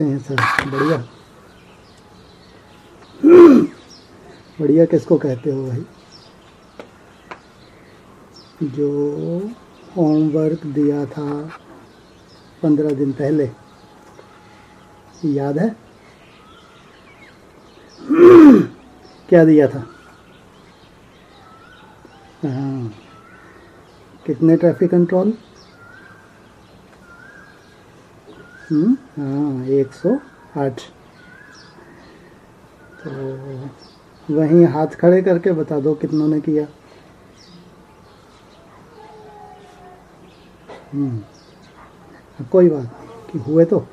हैं सर। बढ़िया बढ़िया किसको कहते हो भाई? जो होमवर्क दिया था 15 दिन पहले, याद है? क्या दिया था? हाँ, कितने ट्रैफिक कंट्रोल? हाँ, 108। तो वहीं हाथ खड़े करके बता दो कितनों ने किया। कोई बात नहीं कि हुए तो,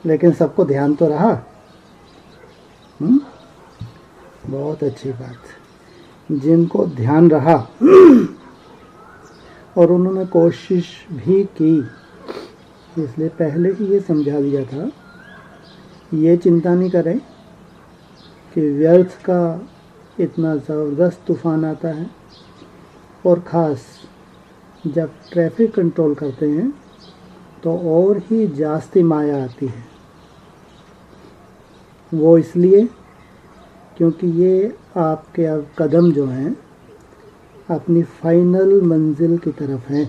लेकिन सबको ध्यान तो रहा। बहुत अच्छी बात। जिनको ध्यान रहा और उन्होंने कोशिश भी की, इसलिए पहले ही ये समझा दिया था, ये चिंता नहीं करें कि व्यर्थ का इतना ज़बरदस्त तूफ़ान आता है, और ख़ास जब ट्रैफिक कंट्रोल करते हैं तो और ही जास्ती माया आती है। वो इसलिए क्योंकि ये आपके अब कदम जो हैं अपनी फाइनल मंजिल की तरफ हैं।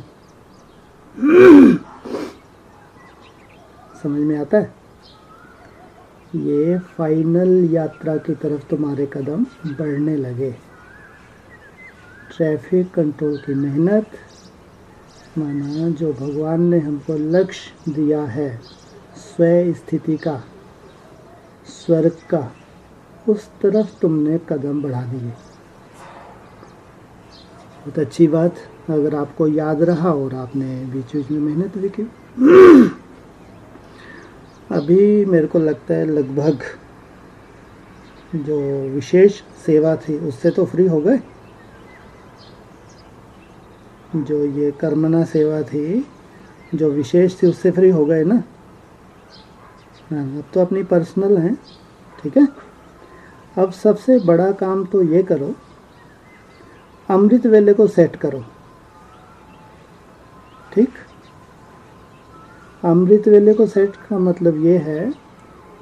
समझ में आता है? ये फाइनल यात्रा की तरफ तुम्हारे कदम बढ़ने लगे। ट्रैफिक कंट्रोल की मेहनत, माना जो भगवान ने हमको लक्ष्य दिया है स्व स्थिति का, स्वर्ग का, उस तरफ तुमने कदम बढ़ा दिए। बहुत अच्छी बात। अगर आपको याद रहा और आपने बीच बीच में मेहनत भी की। अभी मेरे को लगता है लगभग जो विशेष सेवा थी उससे तो फ्री हो गए। जो ये कर्मणा सेवा थी जो विशेष थी उससे फ्री हो गए ना? हाँ, अब तो अपनी पर्सनल हैं। ठीक है, अब सबसे बड़ा काम तो ये करो, अमृत वेले को सेट करो। ठीक, अमृत वेले को सेट का मतलब ये है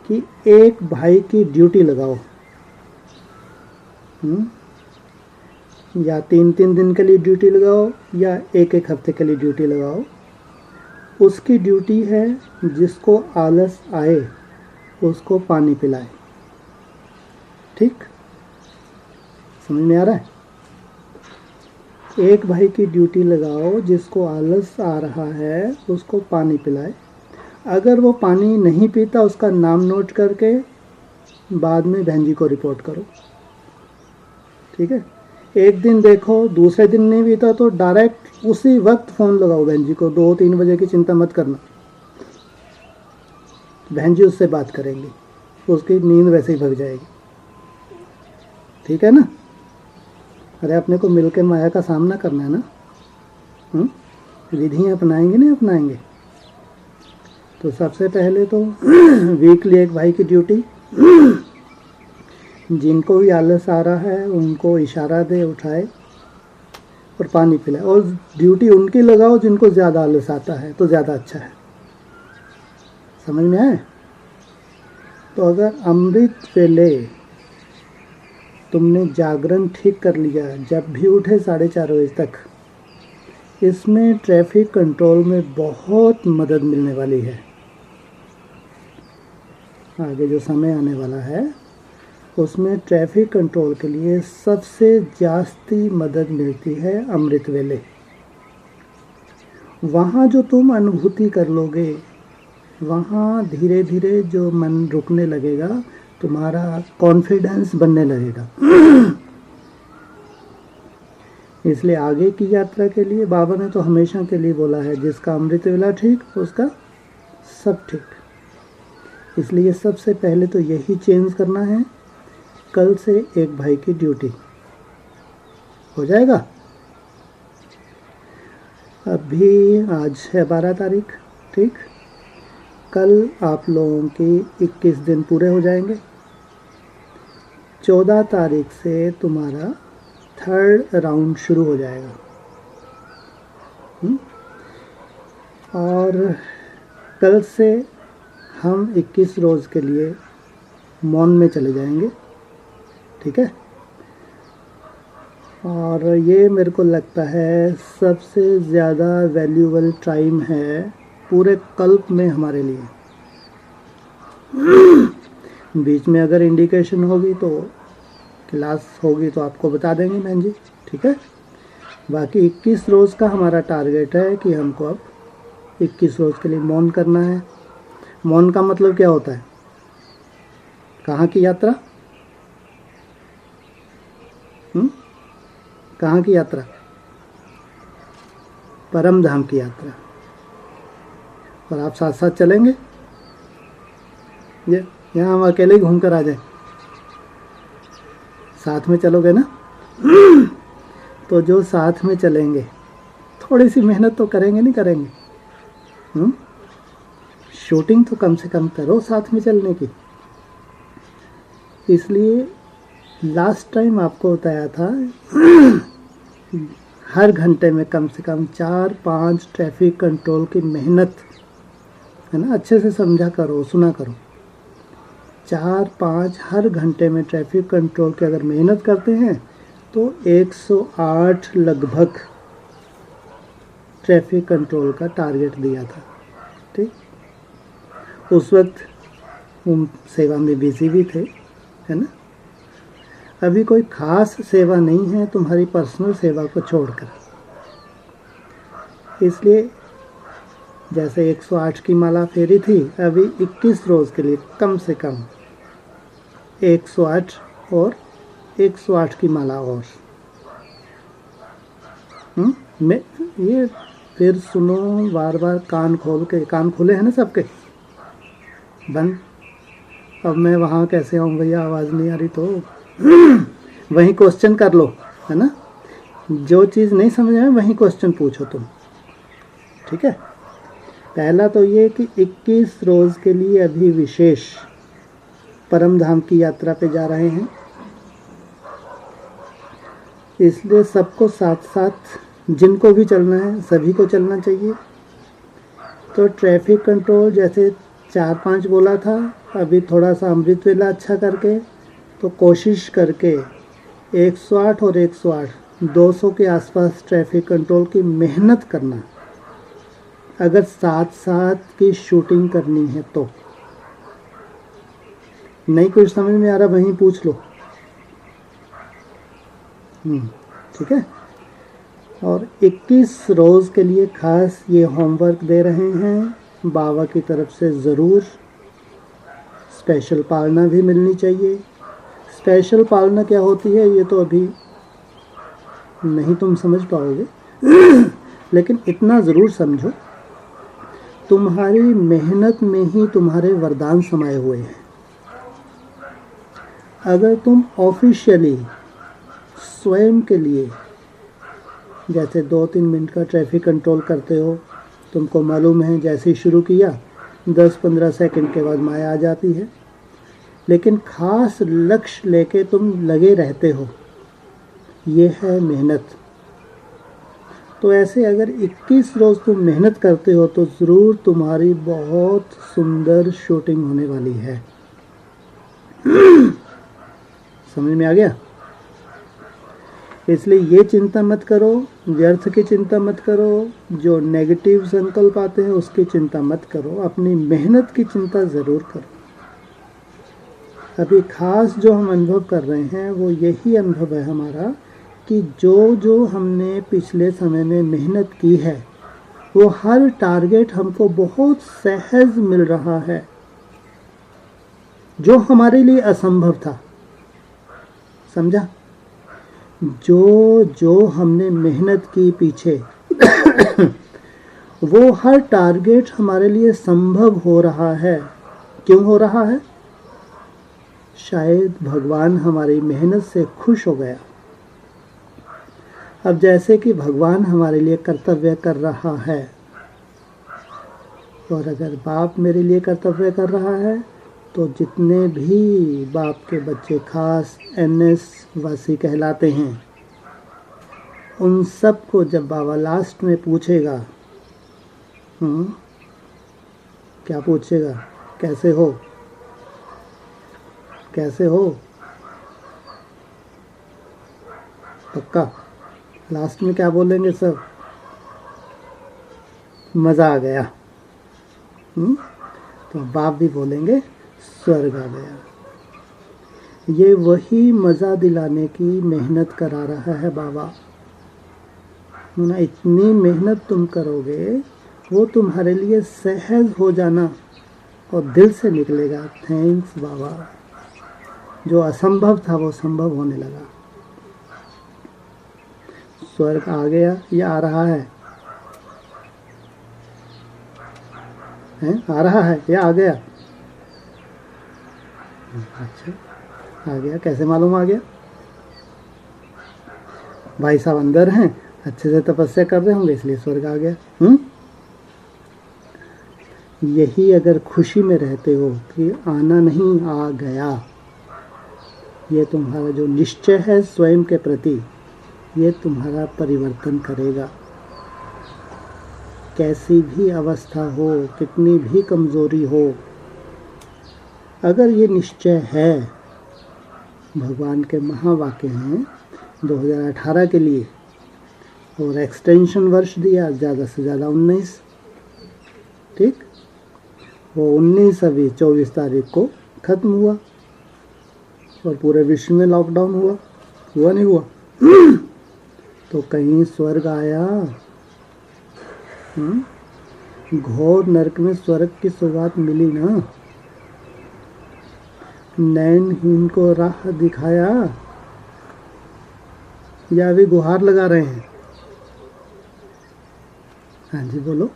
कि एक भाई की ड्यूटी लगाओ। या 3-3 दिन के लिए ड्यूटी लगाओ या 1-1 हफ्ते के लिए ड्यूटी लगाओ। उसकी ड्यूटी है जिसको आलस आए उसको पानी पिलाए। ठीक, समझ में आ रहा है? एक भाई की ड्यूटी लगाओ जिसको आलस आ रहा है उसको पानी पिलाए। अगर वो पानी नहीं पीता उसका नाम नोट करके बाद में बहन जी को रिपोर्ट करो। ठीक है, एक दिन देखो, दूसरे दिन नहीं पीता तो डायरेक्ट उसी वक्त फ़ोन लगाओ बहन जी को। 2-3 बजे की चिंता मत करना, बहन जी उससे बात करेंगी, उसकी नींद वैसे ही भग जाएगी। ठीक है ना? अरे अपने को मिलकर माया का सामना करना है ना। विधि अपनाएंगे नहीं अपनाएंगे? तो सबसे पहले तो वीकली एक भाई की ड्यूटी, जिनको भी आलस आ रहा है उनको इशारा दे उठाए और पानी पिलाए। और ड्यूटी उनकी लगाओ जिनको ज़्यादा आलस आता है तो ज़्यादा अच्छा है। समझ में आए? तो अगर अमृत वेले तुमने जागरण ठीक कर लिया, जब भी उठे 4:30 बजे तक, इसमें ट्रैफिक कंट्रोल में बहुत मदद मिलने वाली है। आगे जो समय आने वाला है उसमें ट्रैफिक कंट्रोल के लिए सबसे जास्ती मदद मिलती है अमृत वेले। वहाँ जो तुम अनुभूति कर लोगे, वहाँ धीरे धीरे जो मन रुकने लगेगा, तुम्हारा कॉन्फिडेंस बनने लगेगा। इसलिए आगे की यात्रा के लिए बाबा ने तो हमेशा के लिए बोला है, जिसका अमृत वेला ठीक उसका सब ठीक। इसलिए सबसे पहले तो यही चेंज करना है। कल से एक भाई की ड्यूटी हो जाएगा। अभी आज है 12 तारीख। ठीक, कल आप लोगों की 21 दिन पूरे हो जाएंगे। 14 तारीख से तुम्हारा 3rd राउंड शुरू हो जाएगा। और कल से हम 21 रोज़ के लिए मौन में चले जाएंगे, ठीक है। और ये मेरे को लगता है सबसे ज़्यादा वैल्यूबल टाइम है पूरे कल्प में हमारे लिए। बीच में अगर इंडिकेशन होगी तो क्लास होगी तो आपको बता देंगे बहन जी, ठीक है। बाकी 21 रोज़ का हमारा टारगेट है कि हमको अब 21 रोज़ के लिए मौन करना है। मौन का मतलब क्या होता है? कहाँ की यात्रा? कहाँ की यात्रा? परम धाम की यात्रा। और आप साथ साथ चलेंगे? ये यहाँ हम अकेले ही घूम कर आ जाए, साथ में चलोगे ना? तो जो साथ में चलेंगे थोड़ी सी मेहनत तो करेंगे, नहीं करेंगे? शूटिंग तो कम से कम करो साथ में चलने की। इसलिए लास्ट टाइम आपको बताया था हर घंटे में कम से कम 4-5 ट्रैफिक कंट्रोल की मेहनत, है ना, अच्छे से समझा करो, सुना करो। 4-5 हर घंटे में ट्रैफिक कंट्रोल की अगर मेहनत करते हैं तो 108 लगभग ट्रैफिक कंट्रोल का टारगेट दिया था, ठीक। उस वक्त हम सेवा में बिजी भी थे, है ना। अभी कोई खास सेवा नहीं है तुम्हारी पर्सनल सेवा को छोड़कर। इसलिए जैसे 108 की माला फेरी थी, अभी 21 रोज़ के लिए कम से कम 108 और 108 की माला और। मैं ये फिर सुनो बार बार, कान खोल के। कान खुले हैं ना सबके? बंद। अब मैं वहाँ कैसे आऊँ भैया, आवाज़ नहीं आ रही तो वहीं क्वेश्चन कर लो, है ना। जो चीज़ नहीं समझ में वहीं क्वेश्चन पूछो तुम, ठीक है। पहला तो ये कि 21 रोज़ के लिए अभी विशेष परम धाम की यात्रा पे जा रहे हैं, इसलिए सबको साथ साथ, जिनको भी चलना है सभी को चलना चाहिए। तो ट्रैफिक कंट्रोल जैसे 4-5 बोला था, अभी थोड़ा सा अमृत वेला अच्छा करके, तो कोशिश करके 108 और 108 200 के आसपास ट्रैफिक कंट्रोल की मेहनत करना। अगर साथ साथ की शूटिंग करनी है तो। नहीं कुछ समझ में आ रहा वहीं पूछ लो, ठीक है। और 21 रोज़ के लिए खास ये होमवर्क दे रहे हैं बाबा की तरफ से। ज़रूर स्पेशल पालना भी मिलनी चाहिए। स्पेशल पालना क्या होती है ये तो अभी नहीं तुम समझ पाओगे लेकिन इतना ज़रूर समझो, तुम्हारी मेहनत में ही तुम्हारे वरदान समाये हुए हैं। अगर तुम ऑफिशियली स्वयं के लिए जैसे 2-3 मिनट का ट्रैफिक कंट्रोल करते हो, तुमको मालूम है जैसे ही शुरू किया 10-15 सेकंड के बाद माया आ जाती है, लेकिन खास लक्ष्य लेके तुम लगे रहते हो, ये है मेहनत। तो ऐसे अगर 21 रोज़ तुम मेहनत करते हो तो ज़रूर तुम्हारी बहुत सुंदर शूटिंग होने वाली है। समझ में आ गया? इसलिए ये चिंता मत करो, व्यर्थ की चिंता मत करो, जो नेगेटिव संकल्प आते हैं उसकी चिंता मत करो, अपनी मेहनत की चिंता ज़रूर करो। अभी खास जो हम अनुभव कर रहे हैं वो यही अनुभव है हमारा कि जो जो हमने पिछले समय में मेहनत की है वो हर टारगेट हमको बहुत सहज मिल रहा है, जो हमारे लिए असंभव था। समझा? जो जो हमने मेहनत की पीछे वो हर टारगेट हमारे लिए संभव हो रहा है। क्यों हो रहा है? शायद भगवान हमारी मेहनत से खुश हो गया। अब जैसे कि भगवान हमारे लिए कर्तव्य कर रहा है, और अगर बाप मेरे लिए कर्तव्य कर रहा है तो जितने भी बाप के बच्चे खास NS वासी कहलाते हैं, उन सबको जब बाबा लास्ट में पूछेगा क्या पूछेगा? कैसे हो? कैसे हो? पक्का? लास्ट में क्या बोलेंगे सब? मज़ा आ गया। तो बाप भी बोलेंगे स्वर्ग आ गया। ये वही मज़ा दिलाने की मेहनत करा रहा है बाबा। ना इतनी मेहनत तुम करोगे, वो तुम्हारे लिए सहज हो जाना और दिल से निकलेगा, थैंक्स बाबा। जो असंभव था वो संभव होने लगा। स्वर्ग आ गया या आ रहा है? आ रहा है या आ गया? अच्छा, आ गया। कैसे मालूम आ गया? भाई साहब अंदर हैं, अच्छे से तपस्या कर रहे होंगे, इसलिए स्वर्ग आ गया। यही अगर खुशी में रहते हो कि आना नहीं, आ गया, ये तुम्हारा जो निश्चय है स्वयं के प्रति, ये तुम्हारा परिवर्तन करेगा। कैसी भी अवस्था हो, कितनी भी कमज़ोरी हो, अगर ये निश्चय है, भगवान के महावाक्य हैं 2018 के लिए, और एक्सटेंशन वर्ष दिया ज़्यादा से ज़्यादा 19, ठीक। वो 19 अभी 24 तारीख को ख़त्म हुआ और पूरे विश्व में लॉकडाउन हुआ नहीं हुआ? तो कहीं स्वर्ग आया? घोर नरक में स्वर्ग की शुरुआत मिली ना। नयनहीन को राह दिखाया या अभी गुहार लगा रहे हैं? हाँ जी बोलो।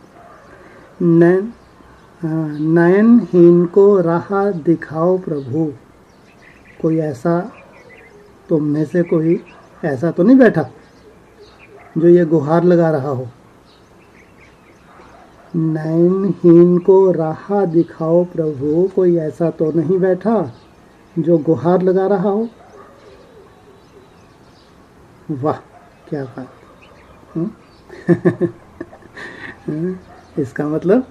नयनहीन को राह दिखाओ प्रभु। कोई ऐसा तुम में से कोई ऐसा तो नहीं बैठा जो ये गुहार लगा रहा हो? नयनहीन को राह दिखाओ प्रभु, कोई ऐसा तो नहीं बैठा जो गुहार लगा रहा हो? वाह क्या बात। इसका मतलब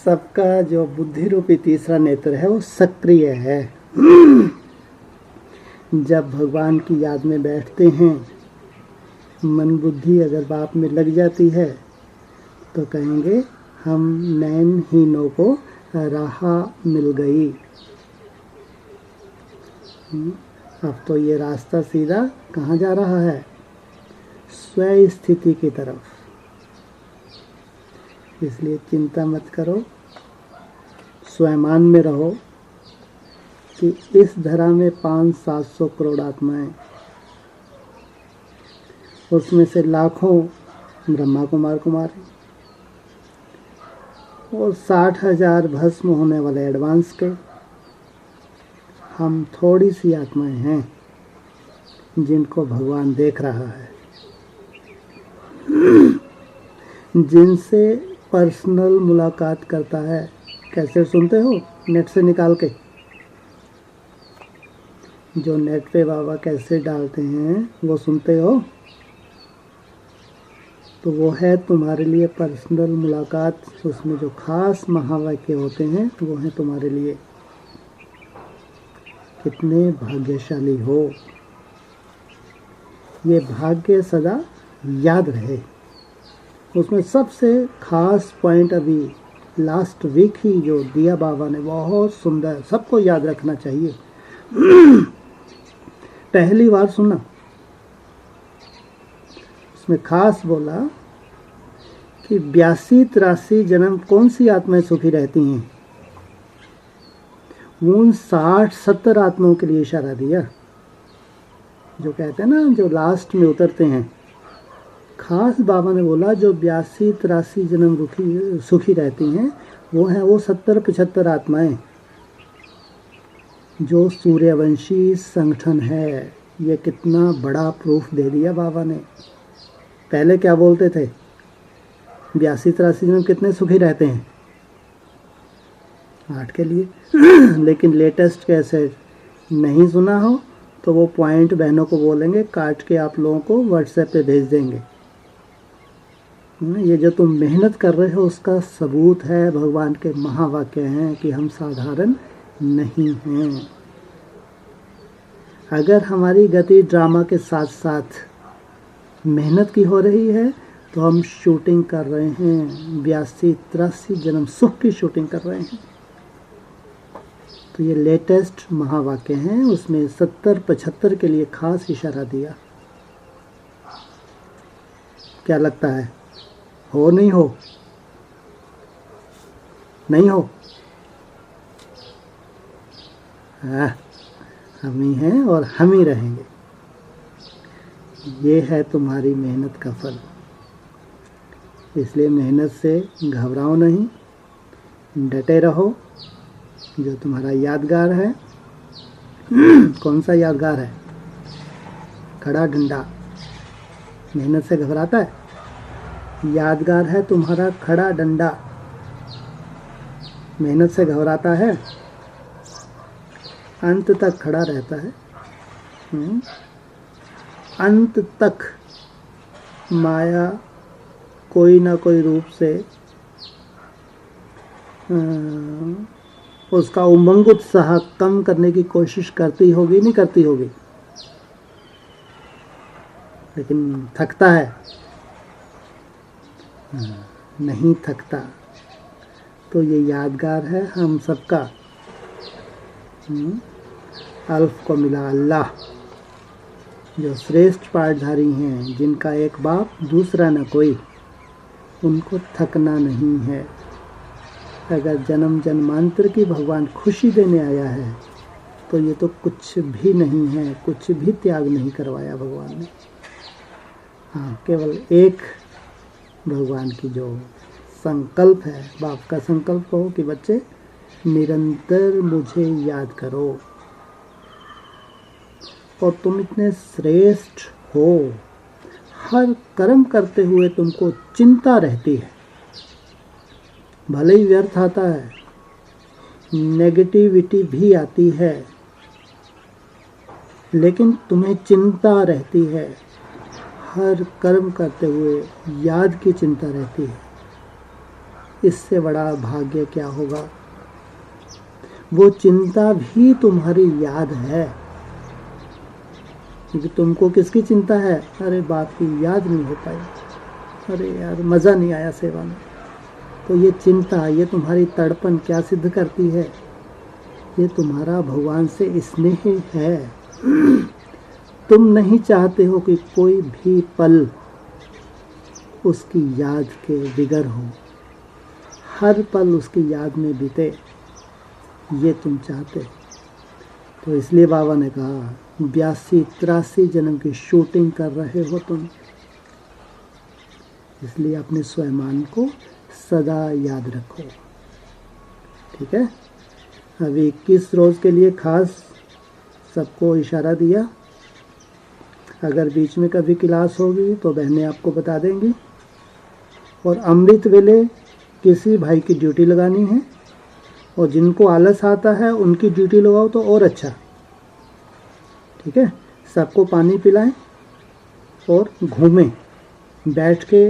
सबका जो बुद्धि रूपी तीसरा नेत्र है वो सक्रिय है। जब भगवान की याद में बैठते हैं, मन बुद्धि अगर बाप में लग जाती है तो कहेंगे हम नयनहीनों को राह मिल गई। अब तो ये रास्ता सीधा कहाँ जा रहा है? स्व स्थिति की तरफ। इसलिए चिंता मत करो, स्वयमान में रहो कि इस धरा में 500-700 करोड़ आत्माएं, उसमें से लाखों ब्रह्मा कुमार कुमारी और 60,000 भस्म होने वाले एडवांस के, हम थोड़ी सी आत्माएं हैं जिनको भगवान देख रहा है, जिनसे पर्सनल मुलाकात करता है। कैसे सुनते हो? नेट से निकाल के। जो नेट पे बाबा कैसे डालते हैं वो सुनते हो, तो वो है तुम्हारे लिए पर्सनल मुलाकात। उसमें जो खास महावाक्य होते हैं वो हैं तुम्हारे लिए। कितने भाग्यशाली हो, ये भाग्य सदा याद रहे। उसमें सबसे खास पॉइंट अभी लास्ट वीक ही जो दिया बाबा ने, बहुत सुंदर, सबको याद रखना चाहिए। पहली बार सुना, उसमें खास बोला कि 82-83 जन्म कौन सी आत्माएं सुखी रहती हैं। उन 60-70 आत्माओं के लिए इशारा दिया, जो कहते हैं ना, जो लास्ट में उतरते हैं। खास बाबा ने बोला जो 82-83 जन्म सुखी रहती हैं, वो हैं वो 70-75 आत्माएं जो सूर्यवंशी संगठन है। ये कितना बड़ा प्रूफ दे दिया बाबा ने। पहले क्या बोलते थे? 82-83 जन्म कितने सुखी रहते हैं? 8 के लिए। लेकिन लेटेस्ट कैसेट नहीं सुना हो तो वो पॉइंट बहनों को बोलेंगे, काट के आप लोगों को व्हाट्सएप पे भेज देंगे। ये जो तुम मेहनत कर रहे हो उसका सबूत है, भगवान के महावाक्य हैं कि हम साधारण नहीं हैं। अगर हमारी गति ड्रामा के साथ साथ मेहनत की हो रही है तो हम शूटिंग कर रहे हैं, 82-83 जन्म सुख की शूटिंग कर रहे हैं। तो ये लेटेस्ट महावाक्य हैं, उसमें 70-75 के लिए खास इशारा दिया। क्या लगता है, हो नहीं हो? नहीं हो? हाँ, हम ही हैं और हम ही रहेंगे। ये है तुम्हारी मेहनत का फल। इसलिए मेहनत से घबराओ नहीं, डटे रहो। जो तुम्हारा यादगार है कौन सा यादगार है? खड़ा डंडा मेहनत से घबराता है? यादगार है तुम्हारा खड़ा डंडा, मेहनत से घबराता है? अंत तक खड़ा रहता है। अंत तक माया कोई ना कोई रूप से उसका उमंग उत्साह कम करने की कोशिश करती होगी, नहीं करती होगी? लेकिन थकता है? नहीं थकता। तो ये यादगार है हम सबका। अल्फ को मिला अल्लाह, जो श्रेष्ठ पाठधारी हैं, जिनका एक बाप दूसरा न कोई, उनको थकना नहीं है। अगर जन्म जन्मांतर की भगवान खुशी देने आया है तो ये तो कुछ भी नहीं है, कुछ भी त्याग नहीं करवाया भगवान ने। हाँ, केवल एक भगवान की जो संकल्प है, बाप का संकल्प हो कि बच्चे निरंतर मुझे याद करो। और तुम इतने श्रेष्ठ हो, हर कर्म करते हुए तुमको चिंता रहती है। भले ही व्यर्थ आता है, नेगेटिविटी भी आती है, लेकिन तुम्हें चिंता रहती है। हर कर्म करते हुए याद की चिंता रहती है। इससे बड़ा भाग्य क्या होगा? वो चिंता भी तुम्हारी याद है। क्योंकि तुमको किसकी चिंता है? अरे बाप की याद नहीं हो पाई, अरे यार मज़ा नहीं आया सेवा में। तो ये चिंता, ये तुम्हारी तड़पन क्या सिद्ध करती है? ये तुम्हारा भगवान से स्नेह है। तुम नहीं चाहते हो कि कोई भी पल उसकी याद के बिगर हो, हर पल उसकी याद में बीते, ये तुम चाहते। तो इसलिए बाबा ने कहा 82-83 जन्म की शूटिंग कर रहे हो तुम। इसलिए अपने स्वयं को सदा याद रखो। ठीक है? अभी 21 रोज़ के लिए खास सबको इशारा दिया। अगर बीच में कभी क्लास होगी तो बहनें आपको बता देंगी। और अमृत वेले किसी भाई की ड्यूटी लगानी है, और जिनको आलस आता है उनकी ड्यूटी लगाओ तो और अच्छा। ठीक है? सबको पानी पिलाएं और घूमें। बैठ के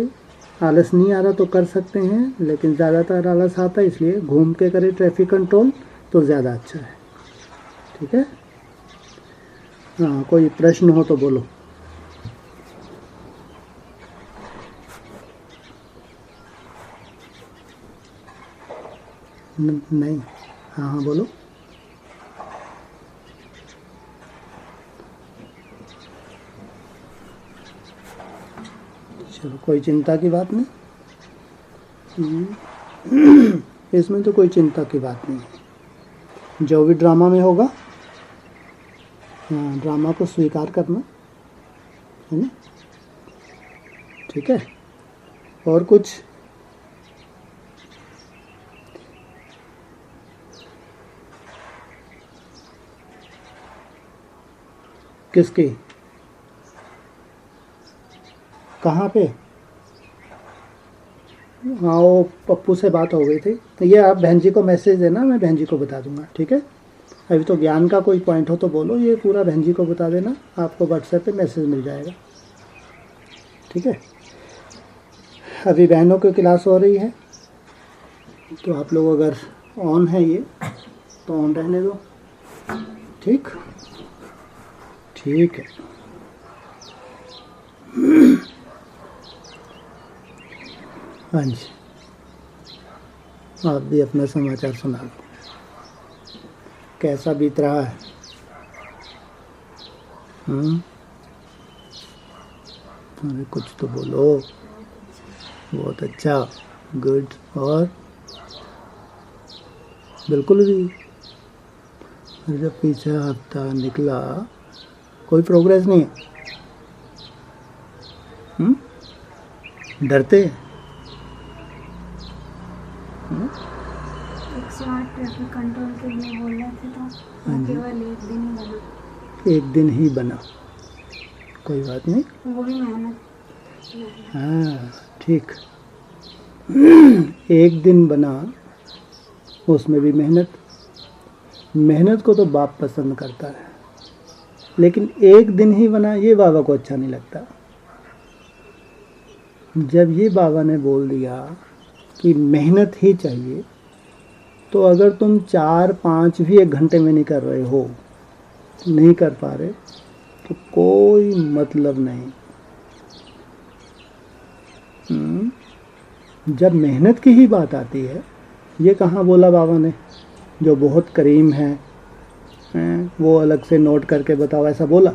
आलस नहीं आ रहा तो कर सकते हैं, लेकिन ज़्यादातर आलस आता है, इसलिए घूम के करें ट्रैफिक कंट्रोल तो ज़्यादा अच्छा है। ठीक है? हाँ, कोई प्रश्न हो तो बोलो। नहीं? हाँ हाँ बोलो। चलो, कोई चिंता की बात नहीं। इसमें तो कोई चिंता की बात नहीं है। जो भी ड्रामा में होगा, हाँ, ड्रामा को स्वीकार करना है ना। ठीक है? और कुछ? किसकी? कहाँ पे? हाँ, वो पप्पू से बात हो गई थी। तो ये आप बहन जी को मैसेज देना, मैं बहन जी को बता दूंगा। ठीक है? अभी तो ज्ञान का कोई पॉइंट हो तो बोलो, ये पूरा बहन जी को बता देना, आपको व्हाट्सएप पे मैसेज मिल जाएगा। ठीक है? अभी बहनों की क्लास हो रही है, तो आप लोग अगर ऑन है ये तो ऑन रहने दो। ठीक ठीक है। हाँ जी, आप भी अपना समाचार सुना दो, कैसा बीत रहा है। अरे कुछ तो बोलो। बहुत अच्छा, गुड। और बिल्कुल भी जब पीछे हफ्ता निकला कोई प्रोग्रेस नहीं है। डरते 108 ट्रैफिक कंट्रोल के लिए बोल रहे थे, तो केवल एक दिन ही बना। एक दिन ही बना, कोई बात नहीं, वो भी मेहनत। हाँ ठीक। एक दिन बना, उसमें भी मेहनत। मेहनत को तो बाप पसंद करता है, लेकिन एक दिन ही बना ये बाबा को अच्छा नहीं लगता। जब ये बाबा ने बोल दिया कि मेहनत ही चाहिए, तो अगर तुम 4-5 भी 1 घंटे में नहीं कर रहे हो, नहीं कर पा रहे, तो कोई मतलब नहीं। जब मेहनत की ही बात आती है, ये कहाँ बोला बाबा ने, जो बहुत करीम है वो अलग से नोट करके बताओ, ऐसा बोला?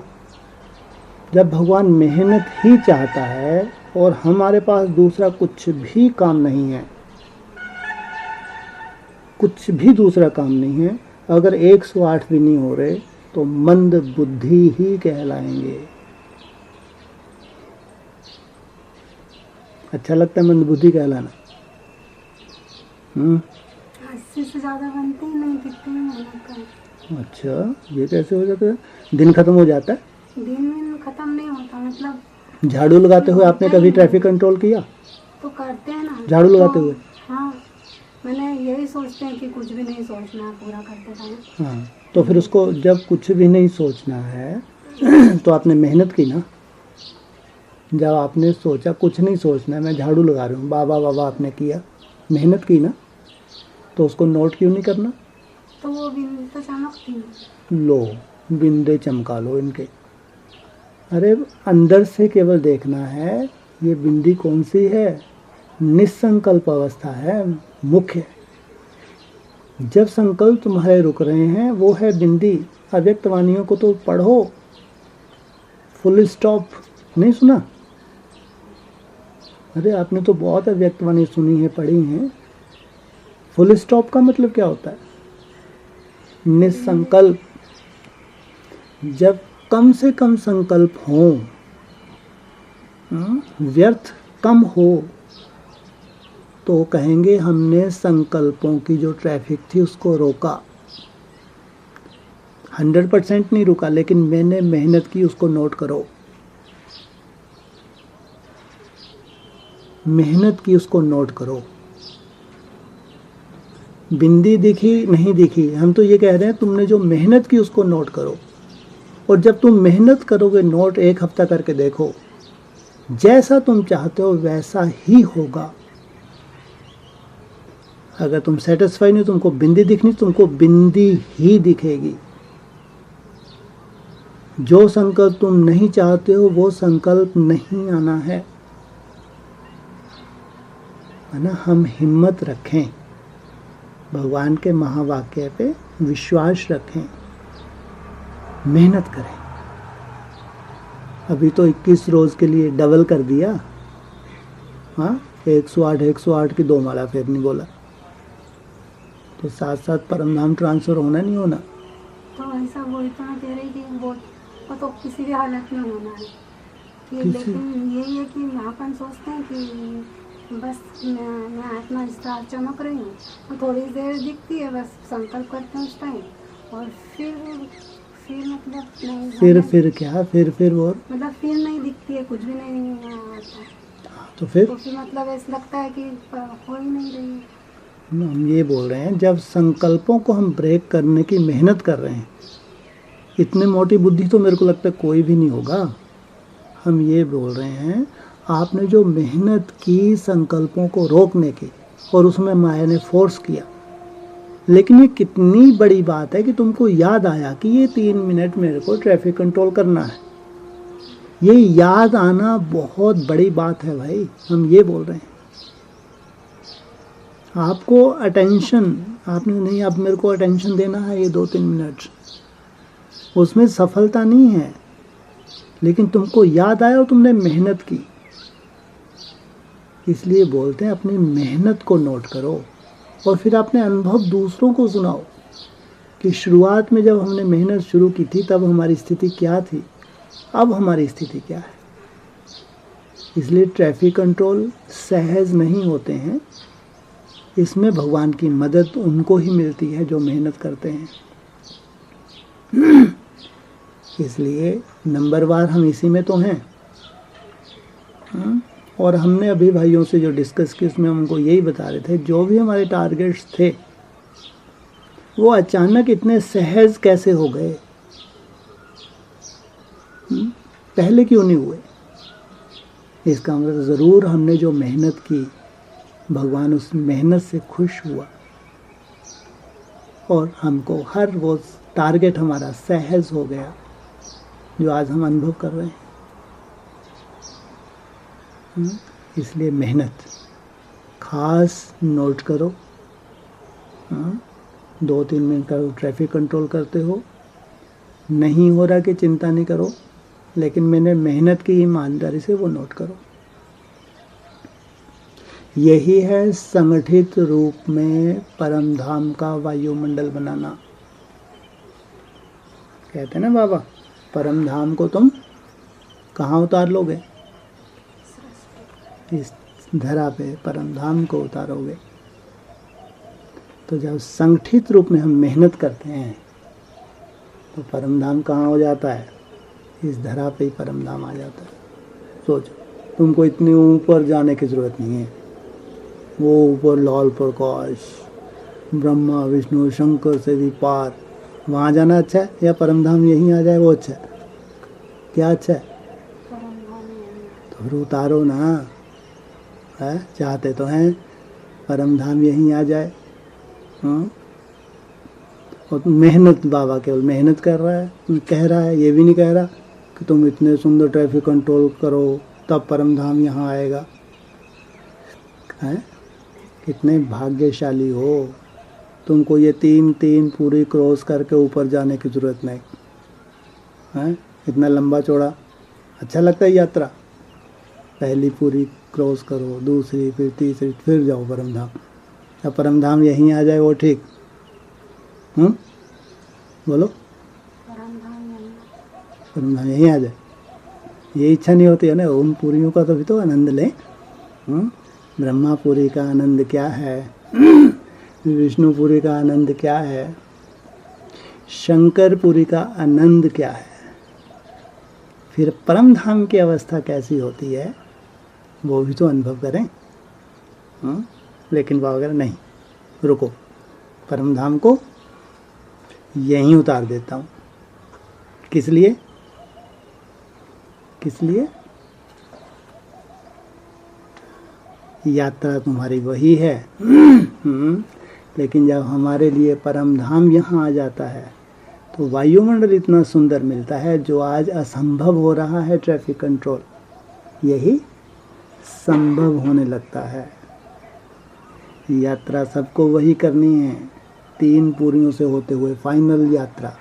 जब भगवान मेहनत ही चाहता है और हमारे पास दूसरा कुछ भी काम नहीं है, कुछ भी दूसरा काम नहीं है, अगर 108 भी नहीं हो रहे तो मंद बुद्धि ही कहलाएंगे। अच्छा लगता है मंद बुद्धि कहलाना? 80 से ज़्यादा बनते ही नहीं, कितने मेहनत करें। अच्छा, ये कैसे हो जाता है? दिन खत्म हो जाता है? दिन खत्म नहीं होता, मतलब झाड़ू लगाते हुए आपने कभी ट्रैफिक कंट्रोल किया? तो करते हैं ना, झाड़ू लगाते हुए? हाँ, मैंने यही सोचते हैं कि कुछ भी नहीं सोचना है पूरा करते टाइम। हाँ, तो फिर उसको जब कुछ भी नहीं सोचना है तो आपने मेहनत की ना। जब आपने सोचा कुछ नहीं सोचना है, मैं झाड़ू लगा रही हूँ, बाबा बाबा आपने किया, मेहनत की ना, तो उसको नोट क्यों नहीं करना? तो वो बिंदु तो चमकती है। लो, बिंदे चमका लो इनके। अरे अंदर से केवल देखना है, ये बिंदी कौन सी है? निसंकल्प अवस्था है मुख्य। जब संकल्प तुम्हारे रुक रहे हैं, वो है बिंदी। अव्यक्त वाणियों को तो पढ़ो, फुल स्टॉप नहीं सुना? अरे आपने तो बहुत अव्यक्त वाणी सुनी है, पढ़ी है। फुल स्टॉप का मतलब क्या होता है? निसंकल्प। जब कम से कम संकल्प हो, व्यर्थ कम हो, तो कहेंगे हमने संकल्पों की जो ट्रैफिक थी उसको रोका। 100% नहीं रुका, लेकिन मैंने मेहनत की, उसको नोट करो। मेहनत की, उसको नोट करो। बिंदी दिखी नहीं दिखी, हम तो ये कह रहे हैं तुमने जो मेहनत की उसको नोट करो। और जब तुम मेहनत करोगे, नोट 1 हफ्ता करके देखो, जैसा तुम चाहते हो वैसा ही होगा। अगर तुम सेटिस्फाई नहीं, तुमको बिंदी दिखनी, तुमको बिंदी ही दिखेगी। जो संकल्प तुम नहीं चाहते हो वो संकल्प नहीं आना है ना। हम हिम्मत रखें, भगवान के महावाक्य पे विश्वास रखें, मेहनत करें। अभी तो 21 रोज के लिए डबल कर दिया। हाँ, 108 की 2 माला फेरनी बोला, तो साथ साथ परमधाम ट्रांसफर होना नहीं होना? तो ऐसा बोल तो मैं कह रही थी, वो तो किसी भी हालत में होना है कि, लेकिन यही है कि अपन सोचते हैं कि बस मैं आत्मा स्टार चमक रही हूँ, तो थोड़ी देर दिखती है, बस संकल्प करते हैं उस टाइम, और फिर मतलब नहीं, फिर क्या, फिर और मतलब फिर नहीं दिखती है, कुछ भी नहीं आता। तो फिर मतलब ऐसा लगता है कि हो ही नहीं रही है। हम ये बोल रहे हैं, जब संकल्पों को हम ब्रेक करने की मेहनत कर रहे हैं, इतने मोटी बुद्धि तो मेरे को लगता है कोई भी नहीं होगा। हम ये बोल रहे हैं आपने जो मेहनत की संकल्पों को रोकने की, और उसमें माया ने फोर्स किया, लेकिन ये कितनी बड़ी बात है कि तुमको याद आया कि ये 3 मिनट मेरे को ट्रैफिक कंट्रोल करना है। ये याद आना बहुत बड़ी बात है भाई, हम ये बोल रहे हैं। आपको अटेंशन, आपने नहीं अब मेरे को अटेंशन देना है ये 2-3 मिनट, उसमें सफलता नहीं है, लेकिन तुमको याद आया और तुमने मेहनत की। इसलिए बोलते हैं अपनी मेहनत को नोट करो और फिर अपने अनुभव दूसरों को सुनाओ कि शुरुआत में जब हमने मेहनत शुरू की थी तब हमारी स्थिति क्या थी, अब हमारी स्थिति क्या है। इसलिए ट्रैफिक कंट्रोल सहज नहीं होते हैं, इसमें भगवान की मदद उनको ही मिलती है जो मेहनत करते हैं। इसलिए नंबरवार हम इसी में तो हैं। और हमने अभी भाइयों से जो डिस्कस की उसमें हमको यही बता रहे थे, जो भी हमारे टारगेट्स थे वो अचानक इतने सहज कैसे हो गए, पहले क्यों नहीं हुए। इसका मतलब ज़रूर हमने जो मेहनत की, भगवान उस मेहनत से खुश हुआ और हमको हर वो टारगेट हमारा सहज हो गया जो आज हम अनुभव कर रहे हैं। इसलिए मेहनत खास नोट करो। 2-3 मिनट का ट्रैफिक कंट्रोल करते हो, नहीं हो रहा कि चिंता नहीं करो, लेकिन मैंने मेहनत की ईमानदारी से वो नोट करो। यही है संगठित रूप में परम धाम का वायुमंडल बनाना। कहते हैं ना बाबा, परम धाम को तुम कहाँ उतार लोगे, इस धरा पे परम धाम को उतारोगे। तो जब संगठित रूप में हम मेहनत करते हैं तो परम धाम कहाँ हो जाता है, इस धरा पे ही परम धाम आ जाता है। सोचो, तुमको इतनी ऊपर जाने की ज़रूरत नहीं है। वो ऊपर लाल प्रकाश, ब्रह्मा विष्णु शंकर से भी पार, वहाँ जाना अच्छा है या परम धाम यहीं आ जाए वो अच्छा है? क्या अच्छा है? तो फिर उतारो ना, है चाहते तो हैं परम धाम यहीं आ जाए। और मेहनत, बाबा केवल मेहनत कर रहा है, कह रहा है, ये भी नहीं कह रहा कि तुम इतने सुंदर ट्रैफिक कंट्रोल करो तब परम धाम यहाँ आएगा। हैं, कितने भाग्यशाली हो, तुमको ये 3 पूरी क्रॉस करके ऊपर जाने की ज़रूरत नहीं है। इतना लंबा चौड़ा अच्छा लगता है यात्रा, पहली पूरी क्रॉस करो, दूसरी, फिर तीसरी, फिर जाओ परम धाम। अब परम धाम यहीं आ जाए वो ठीक। बोलो, परम धाम यहीं आ जाए, ये इच्छा नहीं होती है ना। उन पूरियों का तो भी तो आनंद लें। ब्रह्मापुरी का आनंद क्या है, विष्णुपुरी का आनंद क्या है, शंकरपुरी का आनंद क्या है, फिर परम धाम की अवस्था कैसी होती है वो भी तो अनुभव करें। लेकिन बाबा वगैरह नहीं, रुको, परम धाम को यहीं उतार देता हूँ। किस लिए? किस लिए? यात्रा तुम्हारी वही है। लेकिन जब हमारे लिए परम धाम यहाँ आ जाता है तो वायुमंडल इतना सुंदर मिलता है, जो आज असंभव हो रहा है ट्रैफिक कंट्रोल, यही संभव होने लगता है। यात्रा सबको वही करनी है, 3 पूरियों से होते हुए फाइनल यात्रा।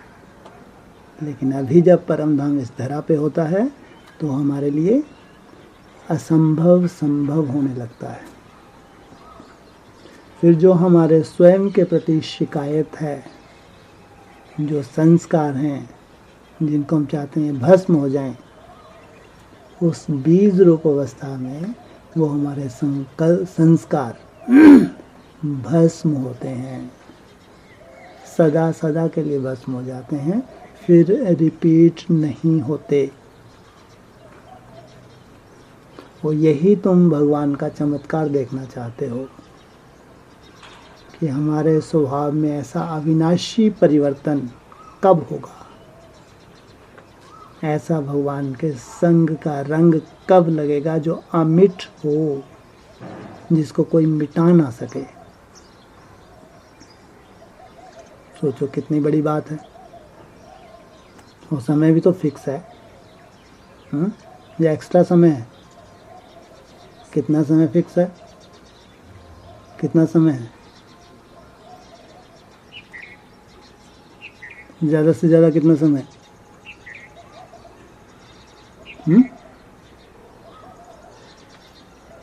लेकिन अभी जब परम धाम इस धरा पे होता है तो हमारे लिए असंभव संभव होने लगता है। फिर जो हमारे स्वयं के प्रति शिकायत है, जो संस्कार हैं जिनको हम चाहते हैं भस्म हो जाएं, उस बीज रूप अवस्था में वो हमारे संस्कार भस्म होते हैं, सदा सदा के लिए भस्म हो जाते हैं, फिर रिपीट नहीं होते। वो यही तुम भगवान का चमत्कार देखना चाहते हो कि हमारे स्वभाव में ऐसा अविनाशी परिवर्तन कब होगा। ऐसा भगवान के संग का रंग कब लगेगा जो अमिट हो, जिसको कोई मिटा ना सके। सोचो कितनी बड़ी बात है। और समय भी तो फिक्स है, या एक्स्ट्रा समय है? कितना समय फिक्स है? कितना समय है? ज़्यादा से ज़्यादा कितना समय?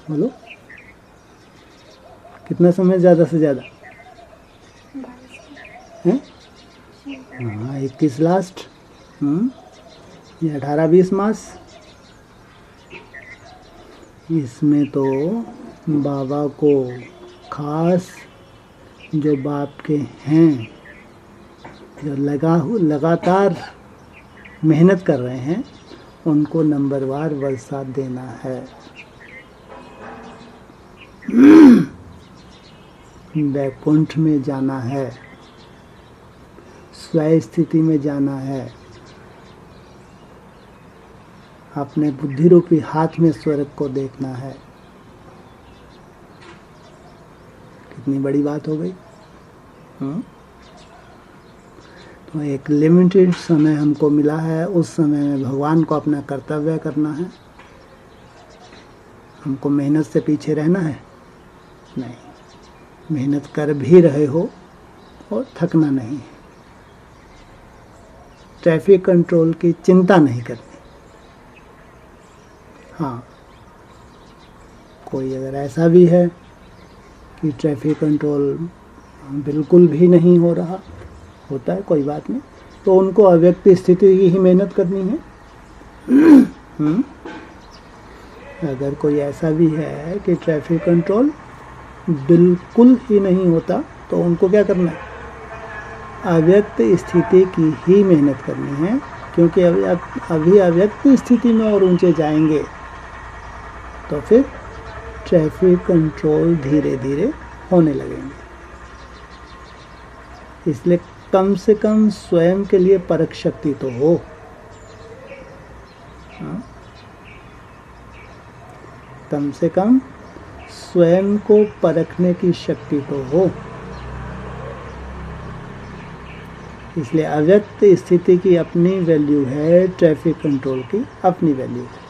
बोलो, कितना समय ज़्यादा से ज़्यादा है? हाँ, 21 लास्ट, ये 18-20 मास। इसमें तो बाबा को खास जो बाप के हैं, जो लगातार मेहनत कर रहे हैं, उनको नंबरवार वर्षा देना है। वैकुंठ में जाना है, स्वयं स्थिति में जाना है, अपने बुद्धि रूपी हाथ में स्वर्ग को देखना है। कितनी बड़ी बात हो गई। तो एक लिमिटेड समय हमको मिला है, उस समय में भगवान को अपना कर्तव्य करना है। हमको मेहनत से पीछे रहना है? नहीं, मेहनत कर भी रहे हो और थकना नहीं। ट्रैफिक कंट्रोल की चिंता नहीं करनी। हाँ, कोई अगर ऐसा भी है कि ट्रैफिक कंट्रोल बिल्कुल भी नहीं हो रहा, होता है, कोई बात नहीं, तो उनको अव्यक्त स्थिति की ही मेहनत करनी है। अगर कोई ऐसा भी है कि ट्रैफिक कंट्रोल बिल्कुल ही नहीं होता, तो उनको क्या करना है? अव्यक्त स्थिति की ही मेहनत करनी है, क्योंकि अभी अव्यक्त स्थिति में और ऊंचे जाएंगे तो फिर ट्रैफिक कंट्रोल धीरे धीरे होने लगेंगे। इसलिए कम से कम स्वयं के लिए परख शक्ति तो हो। कम से कम स्वयं को परखने की शक्ति तो हो। इसलिए अव्यक्त स्थिति की अपनी वैल्यू है, ट्रैफिक कंट्रोल की अपनी वैल्यू है।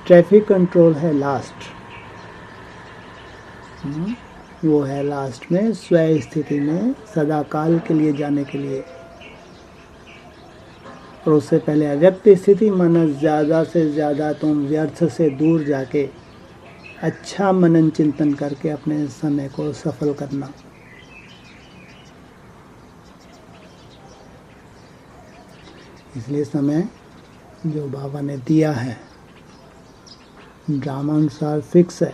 ट्रैफिक कंट्रोल है लास्ट, वो है लास्ट में स्वयं स्थिति में सदा काल के लिए जाने के लिए। और उससे पहले अव्यक्त स्थिति, माना ज़्यादा से ज़्यादा तुम व्यर्थ से दूर जाके अच्छा मनन चिंतन करके अपने समय को सफल करना। इसलिए समय जो बाबा ने दिया है ड्रामानुसार फिक्स है।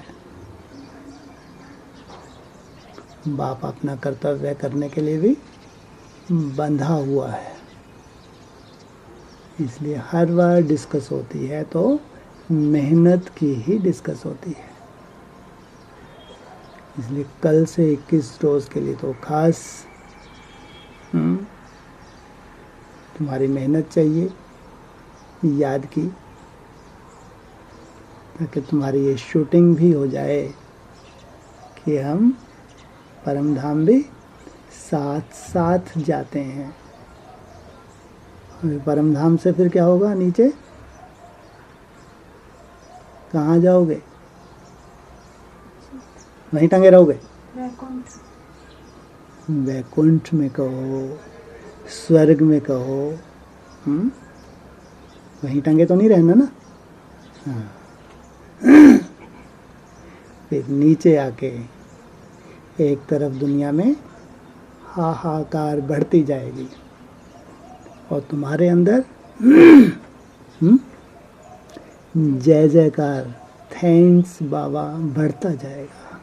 बाप अपना कर्तव्य करने के लिए भी बंधा हुआ है। इसलिए हर बार डिस्कस होती है तो मेहनत की ही डिस्कस होती है। इसलिए कल से 21 रोज़ के लिए तो खास तुम्हारी मेहनत चाहिए याद की, ताकि तुम्हारी ये शूटिंग भी हो जाए कि हम परम धाम भी साथ साथ जाते हैं। परम धाम से फिर क्या होगा? नीचे कहाँ जाओगे? वहीं टंगे रहोगे? वैकुंठ में कहो, स्वर्ग में कहो, वहीं टंगे तो नहीं रहना ना। हाँ। फिर नीचे आके एक तरफ दुनिया में हाहाकार बढ़ती जाएगी और तुम्हारे अंदर जय जयकार, थैंक्स बाबा बढ़ता जाएगा।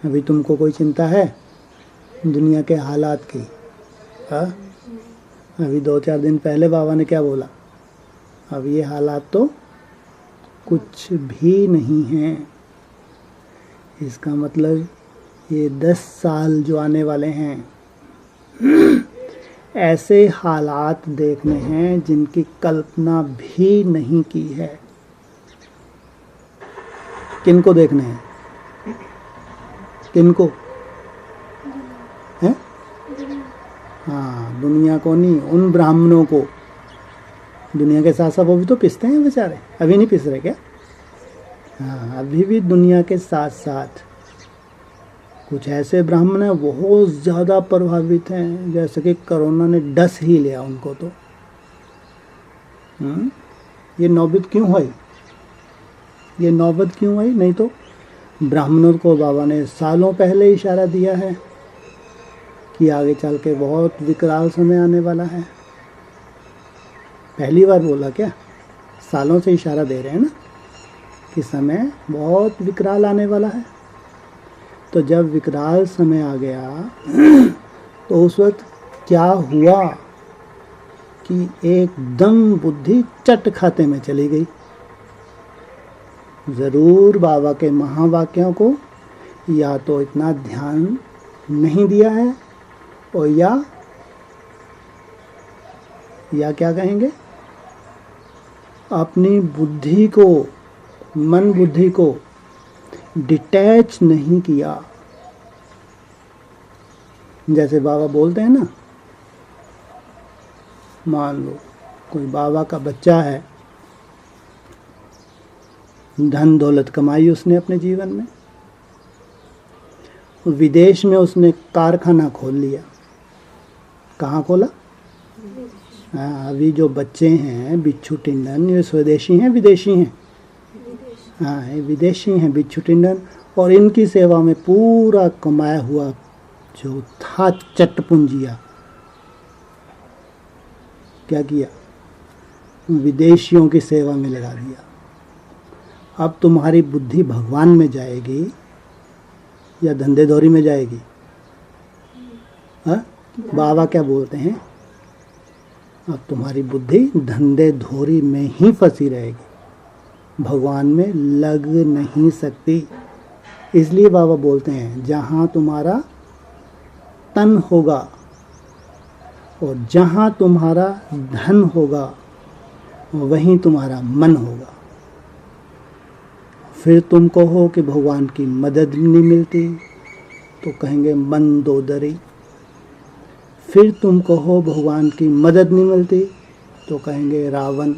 अभी तुमको कोई चिंता है दुनिया के हालात की? हाँ, अभी 2-4 दिन पहले बाबा ने क्या बोला? अब ये हालात तो कुछ भी नहीं हैं। इसका मतलब ये 10 साल जो आने वाले हैं, ऐसे हालात देखने हैं जिनकी कल्पना भी नहीं की है। किनको देखने हैं? किनको हैं? हाँ, दुनिया को नहीं, उन ब्राह्मणों को। दुनिया के साथ साथ वो भी तो पिसते हैं बेचारे। अभी नहीं पिस रहे क्या? हाँ, अभी भी दुनिया के साथ साथ कुछ ऐसे ब्राह्मण हैं बहुत ज़्यादा प्रभावित हैं, जैसे कि कोरोना ने डस ही लिया उनको। तो ये नौबत क्यों हुई? ये नौबत क्यों आई? नहीं तो ब्राह्मणों को बाबा ने सालों पहले इशारा दिया है कि आगे चल के बहुत विकराल समय आने वाला है। पहली बार बोला क्या? सालों से इशारा दे रहे हैं ना कि समय बहुत विकराल आने वाला है। तो जब विकराल समय आ गया तो उस वक्त क्या हुआ कि एकदम बुद्धि चट खाते में चली गई। ज़रूर बाबा के महावाक्यों को या तो इतना ध्यान नहीं दिया है, और या क्या कहेंगे, अपनी बुद्धि को, मन बुद्धि को डिटैच नहीं किया। जैसे बाबा बोलते हैं ना, मान लो कोई बाबा का बच्चा है, धन दौलत कमाई उसने अपने जीवन में, विदेश में उसने कारखाना खोल लिया। कहाँ खोला? हाँ, अभी जो बच्चे हैं बिच्छू टिंडन, ये स्वदेशी हैं विदेशी हैं? हाँ, ये विदेशी हैं बिच्छू टिंडन। और इनकी सेवा में पूरा कमाया हुआ जो था चटपुंजिया क्या किया? विदेशियों की सेवा में लगा दिया। अब तुम्हारी बुद्धि भगवान में जाएगी या धंधेदौरी में जाएगी? हाँ, बाबा क्या बोलते हैं? अब तुम्हारी बुद्धि धंधेदौरी में ही फंसी रहेगी, भगवान में लग नहीं सकती। इसलिए बाबा बोलते हैं जहाँ तुम्हारा तन होगा और जहाँ तुम्हारा धन होगा वहीं तुम्हारा मन होगा। फिर तुम कहो कि भगवान की मदद नहीं मिलती, तो कहेंगे मन दो दरी। फिर तुम कहो भगवान की मदद नहीं मिलती, तो कहेंगे रावण।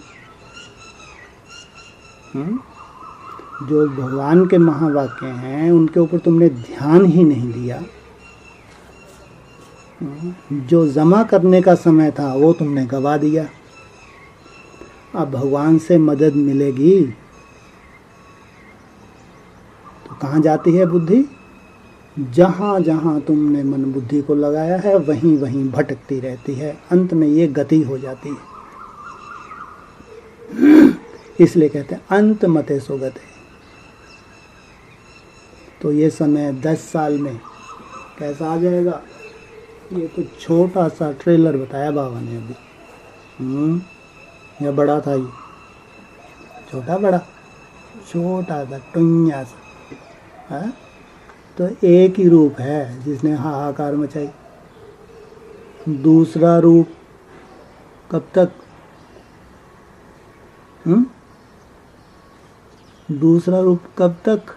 जो भगवान के महावाक्य हैं उनके ऊपर तुमने ध्यान ही नहीं दिया। जो जमा करने का समय था वो तुमने गवा दिया। अब भगवान से मदद मिलेगी तो कहाँ जाती है बुद्धि? जहाँ जहाँ तुमने मन बुद्धि को लगाया है वहीं वहीं भटकती रहती है। अंत में ये गति हो जाती है। इसलिए कहते हैं अंत मते सो गते। तो ये समय 10 साल में कैसा आ जाएगा? ये तो छोटा सा ट्रेलर बताया बाबा ने अभी। या बड़ा था ये? छोटा बड़ा? छोटा सा टुन्या सा। हाँ? तो एक ही रूप है जिसने हाहाकार मचाई। दूसरा रूप कब तक? दूसरा रूप कब तक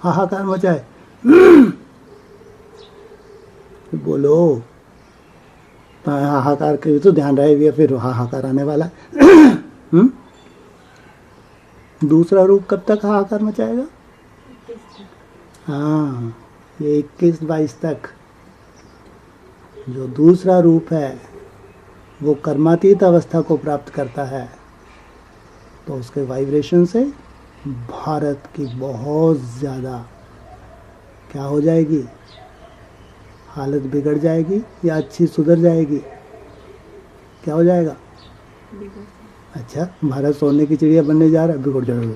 हाहाकार मचाए? बोलो। हाहाकार के तो ध्यान रहेगा, फिर हाहाकार आने वाला है। दूसरा रूप कब तक हाहाकार मचाएगा? हाँ, ये 21-22 तक। जो दूसरा रूप है वो कर्मातीत अवस्था को प्राप्त करता है, तो उसके वाइब्रेशन से भारत की बहुत ज़्यादा क्या हो जाएगी? हालत बिगड़ जाएगी या अच्छी सुधर जाएगी? क्या हो जाएगा? अच्छा, भारत सोने की चिड़िया बनने जा रहा है, बिगड़ जाएगा।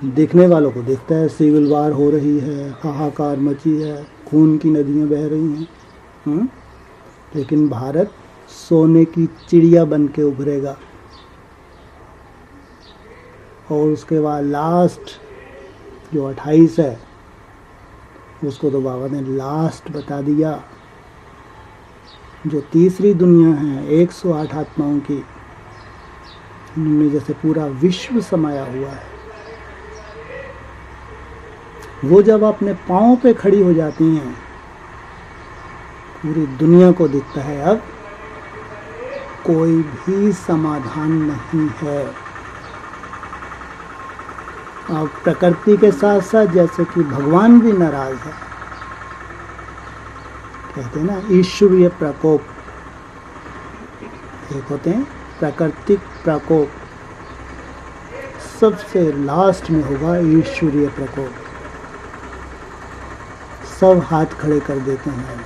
देखने वालों को दिखता है सिविल वार हो रही है, हाहाकार मची है, खून की नदियाँ बह रही हैं। लेकिन भारत सोने की चिड़िया बन के उभरेगा। और उसके बाद लास्ट जो 28 है उसको तो बाबा ने लास्ट बता दिया जो तीसरी दुनिया है 108 आत्माओं की, उनमें जैसे पूरा विश्व समाया हुआ है। वो जब अपने पाँव पे खड़ी हो जाती हैं, पूरी दुनिया को दिखता है अब कोई भी समाधान नहीं है। अब प्रकृति के साथ साथ जैसे कि भगवान भी नाराज है, कहते हैं ना ईश्वरीय प्रकोप। एक होते हैं प्राकृतिक प्रकोप, सबसे लास्ट में होगा ईश्वरीय प्रकोप। सब हाथ खड़े कर देते हैं,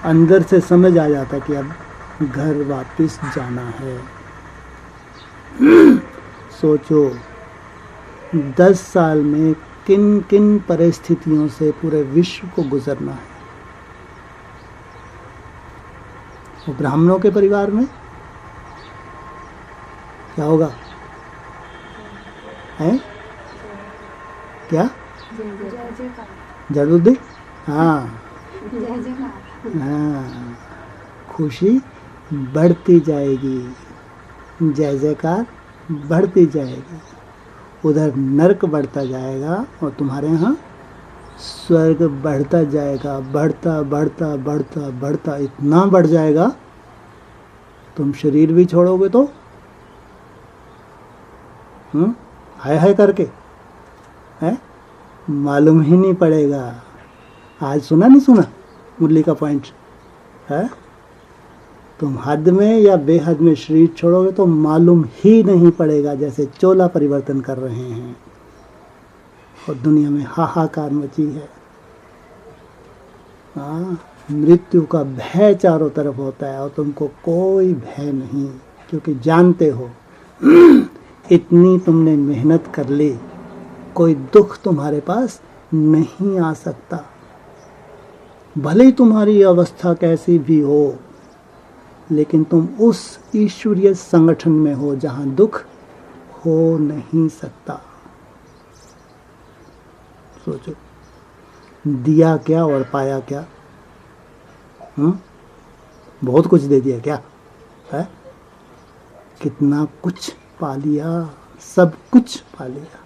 अंदर से समझ आ जाता कि अब घर वापस जाना है। सोचो 10 साल में किन किन परिस्थितियों से पूरे विश्व को गुजरना है। वो ब्राह्मणों के परिवार में क्या होगा है? क्या जरूर? हाँ हाँ, खुशी बढ़ती जाएगी, जय जयकार बढ़ती जाएगी। उधर नरक बढ़ता जाएगा और तुम्हारे यहाँ स्वर्ग बढ़ता जाएगा, बढ़ता बढ़ता बढ़ता बढ़ता इतना बढ़ जाएगा तुम शरीर भी छोड़ोगे तो हाय हाय करके है, मालूम ही नहीं पड़ेगा। आज सुना नहीं सुना मुरली का पॉइंट है? तुम हद में या बेहद में शरीर छोड़ोगे तो मालूम ही नहीं पड़ेगा, जैसे चोला परिवर्तन कर रहे हैं और दुनिया में हाहाकार मची है। मृत्यु का भय चारों तरफ होता है और तुमको कोई भय नहीं, क्योंकि जानते हो इतनी तुमने मेहनत कर ली, कोई दुख तुम्हारे पास नहीं आ सकता। भले ही तुम्हारी अवस्था कैसी भी हो, लेकिन तुम उस ईश्वरीय संगठन में हो जहां दुख हो नहीं सकता। सोचो, दिया क्या और पाया क्या? बहुत कुछ दे दिया क्या है? कितना कुछ पा लिया, सब कुछ पा लिया।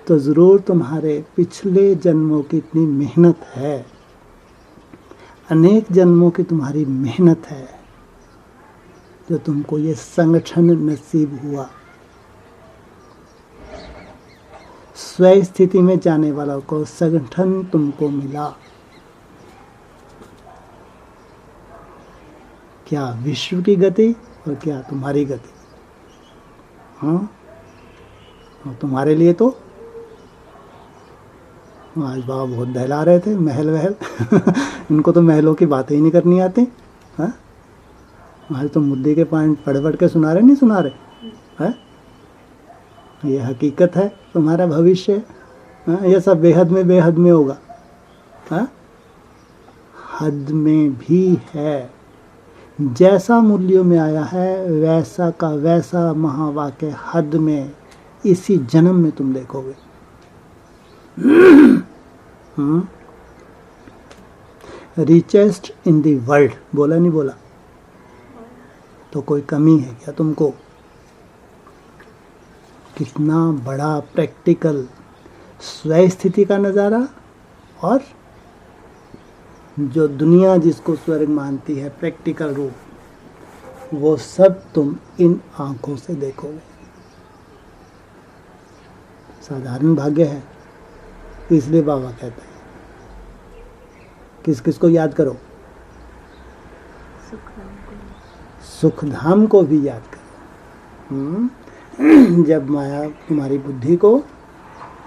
तो जरूर तुम्हारे पिछले जन्मों की इतनी मेहनत है, अनेक जन्मों की तुम्हारी मेहनत है, जो तुमको ये संगठन नसीब हुआ। स्वयं स्थिति में जाने वालों को संगठन तुमको मिला। क्या विश्व की गति और क्या तुम्हारी गति? हाँ, और तुम्हारे लिए तो आज बाबा बहुत बहला रहे थे, महल वहल इनको तो महलों की बातें ही नहीं करनी आती। हाँ, आज तो मुद्दे के पॉइंट पढ़ पढ़ के सुना रहे, नहीं सुना रहे है? ये हकीकत है तुम्हारा भविष्य। ये सब बेहद में होगा। हाँ? हद में भी है, जैसा मूल्यों में आया है वैसा का वैसा महावाक्य हद में इसी जन्म में तुम देखोगे। रिचेस्ट इन द वर्ल्ड बोला नहीं बोला? तो कोई कमी है क्या तुमको? कितना बड़ा प्रैक्टिकल स्वयं स्थिति का नज़ारा, और जो दुनिया जिसको स्वर्ग मानती है प्रैक्टिकल रूप, वो सब तुम इन आंखों से देखोगे। साधारण भाग्य है, इसलिए बाबा कहते हैं किस किस को याद करो? सुख धाम को भी याद करो। जब माया तुम्हारी बुद्धि को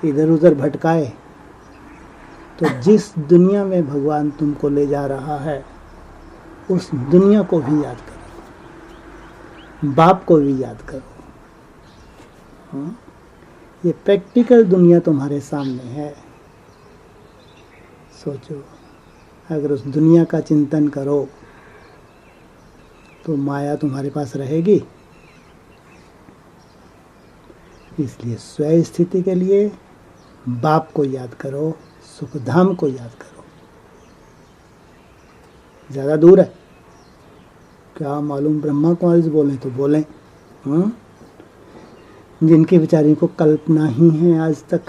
इधर उधर भटकाए, तो जिस दुनिया में भगवान तुमको ले जा रहा है उस दुनिया को भी याद करो, बाप को भी याद करो। ये प्रैक्टिकल दुनिया तुम्हारे सामने है। सोचो, अगर उस दुनिया का चिंतन करो तो माया तुम्हारे पास रहेगी। इसलिए स्वयं स्थिति के लिए बाप को याद करो, सुखधाम को याद करो। ज़्यादा दूर है, क्या मालूम ब्रह्मा कुमारी से बोलें तो बोलें। जिनकी बेचारी को कल्पना ही है आज तक,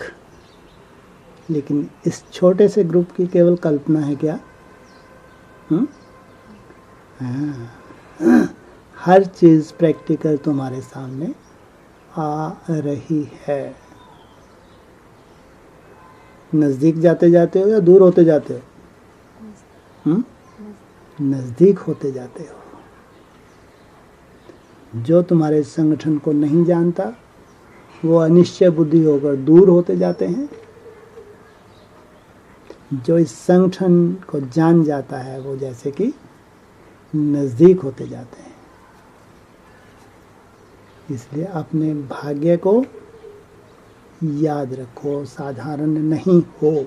लेकिन इस छोटे से ग्रुप की केवल कल्पना है क्या? हर चीज़ प्रैक्टिकल तुम्हारे सामने आ रही है। नज़दीक जाते जाते हो या दूर होते जाते हो? नज़दीक होते जाते हो। जो तुम्हारे संगठन को नहीं जानता वो अनिश्चय बुद्धि होकर दूर होते जाते हैं। जो इस संगठन को जान जाता है वो जैसे कि नज़दीक होते जाते हैं। इसलिए अपने भाग्य को याद रखो, साधारण नहीं हो।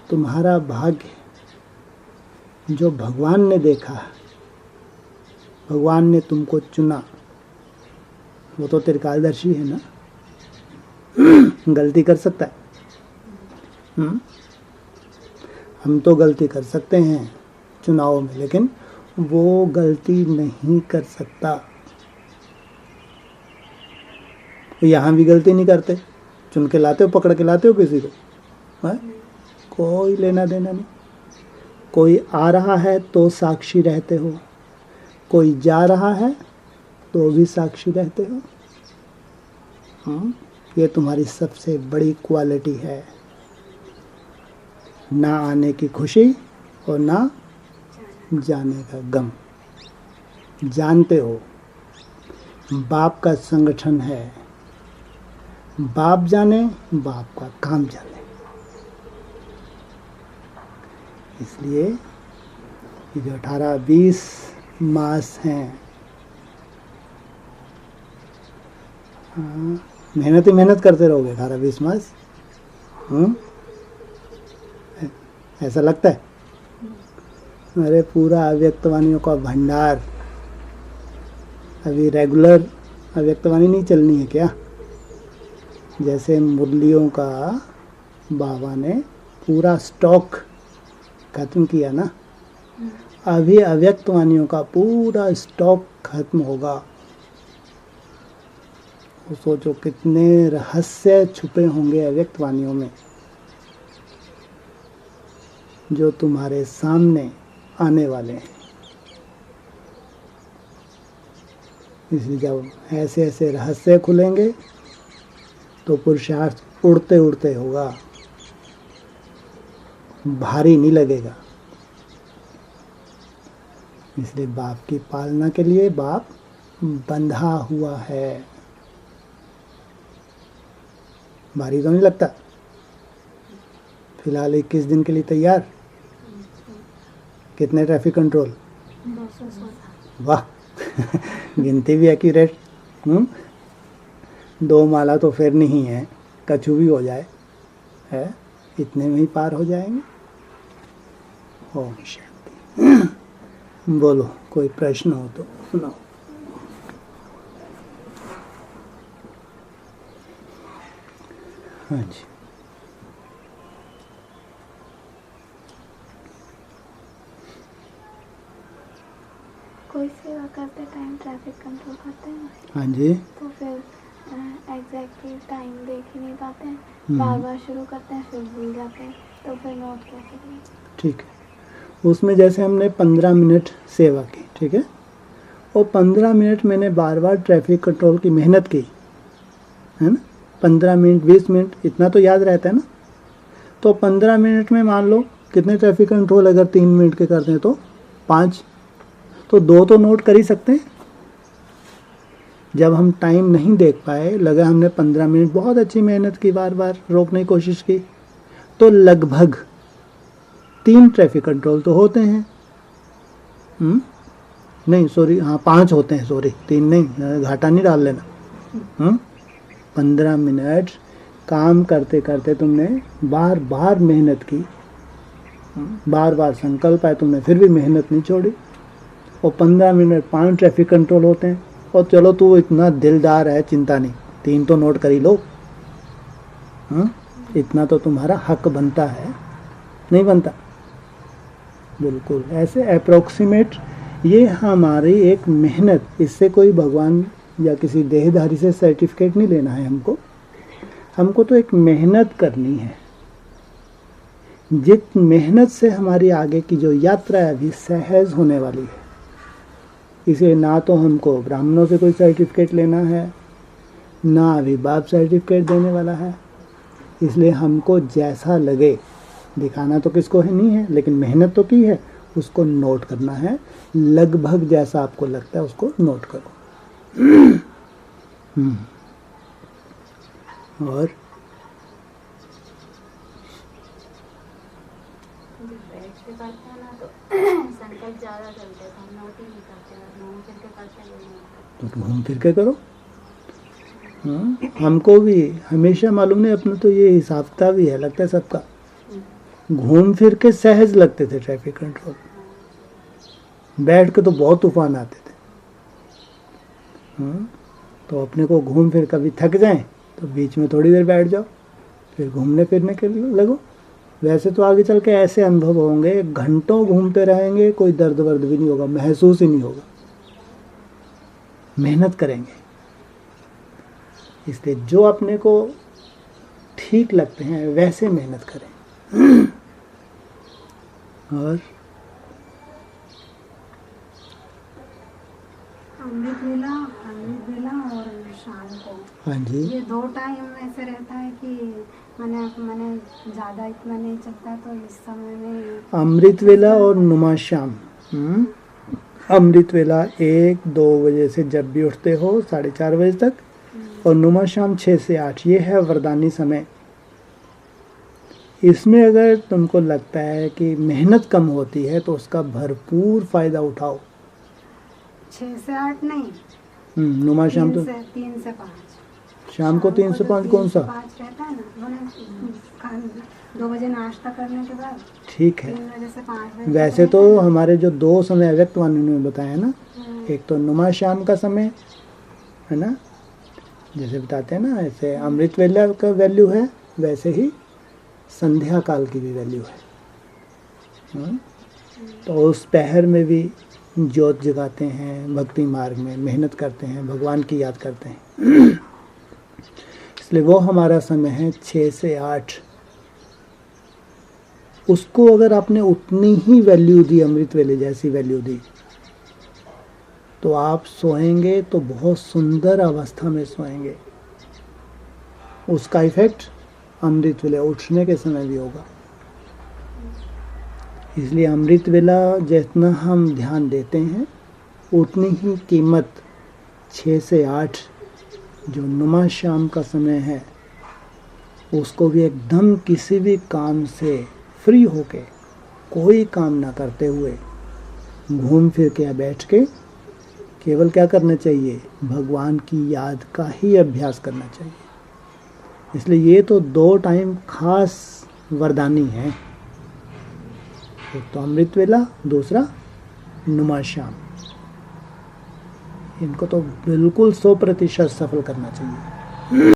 तुम्हारा भाग्य जो भगवान ने देखा, भगवान ने तुमको चुना, वो तो त्रिकालदर्शी है ना, गलती कर सकता है। हम तो गलती कर सकते हैं चुनाव में, लेकिन वो गलती नहीं कर सकता। यहाँ भी गलती नहीं करते, चुन के लाते हो, पकड़ के लाते हो किसी को, है? कोई लेना देना नहीं। कोई आ रहा है तो साक्षी रहते हो, कोई जा रहा है तो भी साक्षी रहते हो। ये तुम्हारी सबसे बड़ी क्वालिटी है, ना आने की खुशी और ना जाने का गम। जानते हो बाप का संगठन है, बाप जाने, बाप का काम जाने। इसलिए ये जो 18-20 मास हैं, मेहनत ही मेहनत करते रहोगे 18-20 मास। ऐसा लगता है? अरे पूरा अव्यक्तवाणियों का भंडार। अभी रेगुलर अव्यक्तवाणी नहीं चलनी है क्या? जैसे मुरलियों का बाबा ने पूरा स्टॉक खत्म किया ना, अभी अव्यक्तवाणियों का पूरा स्टॉक खत्म होगा। तो सोचो कितने रहस्य छुपे होंगे अव्यक्तवाणियों में, जो तुम्हारे सामने आने वाले हैं। इसलिए जब ऐसे ऐसे रहस्य खुलेंगे तो पुरुषार्थ उड़ते उड़ते होगा, भारी नहीं लगेगा। इसलिए बाप की पालना के लिए बाप बंधा हुआ है। भारी तो नहीं लगता? फिलहाल 21 दिन के लिए तैयार? कितने ट्रैफिक कंट्रोल? 216। वाह गिनती भी एक्यूरेट। 2 माला तो फिर नहीं है, कछु भी हो जाए है, इतने में ही पार हो जाएंगे। ओम शांति। बोलो, कोई प्रश्न हो तो सुनाओ। हाँ जी। कोई सेवा करते टाइम ट्रैफिक कंट्रोल करते हैं, हाँ जी, तो फिर एग्जैक्टली टाइम देख ही नहीं पाते हैं, बार बार शुरू करते हैं फिर भूल जाते हैं, तो फिर नोट कैसे करें? ठीक है। उसमें जैसे हमने 15 मिनट सेवा की, ठीक है, और 15 मिनट मैंने बार बार ट्रैफिक कंट्रोल की मेहनत की, है ना। 15 मिनट 20 मिनट इतना तो याद रहता है ना। तो 15 मिनट में मान लो कितने ट्रैफिक कंट्रोल, अगर 3 मिनट के करते हैं तो 5, तो 2 तो नोट कर ही सकते हैं। जब हम टाइम नहीं देख पाए, लगा हमने 15 मिनट बहुत अच्छी मेहनत की, बार बार रोकने की कोशिश की, तो लगभग 3 ट्रैफिक कंट्रोल तो होते हैं। नहीं सॉरी, हाँ 5 होते हैं, सॉरी 3 नहीं, घाटा नहीं डाल लेना। 15 मिनट काम करते करते तुमने बार बार मेहनत की, बार बार संकल्प आए तुमने, फिर भी मेहनत नहीं छोड़ी, और 15 मिनट 5 ट्रैफिक कंट्रोल होते हैं। और चलो तू इतना दिलदार है, चिंता नहीं, 3 तो नोट कर ही लो। इतना तो तुम्हारा हक बनता है, नहीं बनता? बिल्कुल ऐसे अप्रोक्सीमेट। ये हमारी एक मेहनत, इससे कोई भगवान या किसी देहधारी से सर्टिफिकेट नहीं लेना है हमको तो एक मेहनत करनी है। जिस मेहनत से हमारी आगे की जो यात्रा है अभी सहज होने वाली है। इसे ना तो हमको ब्राह्मणों से कोई सर्टिफिकेट लेना है, ना अभी बाप सर्टिफिकेट देने वाला है। इसलिए हमको जैसा लगे, दिखाना तो किसको है नहीं है, लेकिन मेहनत तो की है, उसको नोट करना है। लगभग जैसा आपको लगता है उसको नोट करो। और बैठ के करते हैं ना तो संकल्प ज़्यादा चलते हैं, हम नोट ही नहीं करते, घूम फिर के करते हैं। तो घूम फिर के करो। हाँ, हमको भी हमेशा मालूम नहीं, अपना तो ये हिसाब किताब भी है, लगता है सबका। घूम फिर के सहज लगते थे ट्रैफिक कंट्रोल, बैठ के तो बहुत तूफान आते थे। हाँ, तो अपने को घूम फिर कभी थक जाए तो बीच में थोड़ी देर बैठ जाओ, फिर घूमने फिरने के लिए लगो। वैसे तो आगे चल के ऐसे अनुभव होंगे, घंटों घूमते रहेंगे, कोई दर्द वर्द भी नहीं होगा, महसूस ही नहीं होगा। मेहनत करेंगे, इसलिए जो अपने को ठीक लगते हैं वैसे मेहनत करें। और अमृत वेला और शाम को, हाँ जी, ये 2 टाइम ऐसे रहता है कि मैंने ज़्यादा इतना नहीं चलता, तो इस समय में अमृत वेला और नुमा शाम। अमृत वेला 1-2 बजे से जब भी उठते हो 4:30 बजे तक, और नुमा शाम 6 से 8, ये है वरदानी समय। इसमें अगर तुमको लगता है कि मेहनत कम होती है तो उसका भरपूर फायदा उठाओ। 6 से 8 नहीं, नुमा शाम तो 3 से 5। शाम को 3 से 5 कौन सा? 5 रहता है ना, मैंने 2 बजे नाश्ता करने के बाद ठीक है। 3 बजे से 5 बजे। वैसे तो हमारे जो 2 समय अव्यक्त वाणी ने बताया ना, एक तो नुमा शाम का समय है ना, जैसे बताते हैं ना, ऐसे अमृत वेला का वैल्यू है, वैसे ही संध्या काल की भी वैल्यू है। तो उस पहर में भी ज्योत जगाते हैं, भक्ति मार्ग में मेहनत करते हैं, भगवान की याद करते हैं। इसलिए वो हमारा समय है 6 से 8। उसको अगर आपने उतनी ही वैल्यू दी, अमृत वेले जैसी वैल्यू दी, तो आप सोएंगे तो बहुत सुंदर अवस्था में सोएंगे। उसका इफेक्ट अमृत वेले उठने के समय भी होगा। इसलिए अमृत वेला जितना हम ध्यान देते हैं, उतनी ही कीमत 6 से 8 जो नुमा शाम का समय है, उसको भी एकदम किसी भी काम से फ्री होके, कोई काम ना करते हुए, घूम फिर के या बैठ के केवल क्या करना चाहिए? भगवान की याद का ही अभ्यास करना चाहिए। इसलिए ये तो 2 टाइम खास वरदानी है, एक तो अमृत वेला, दूसरा नुमा शाम। इनको तो बिल्कुल 100% सफल करना चाहिए।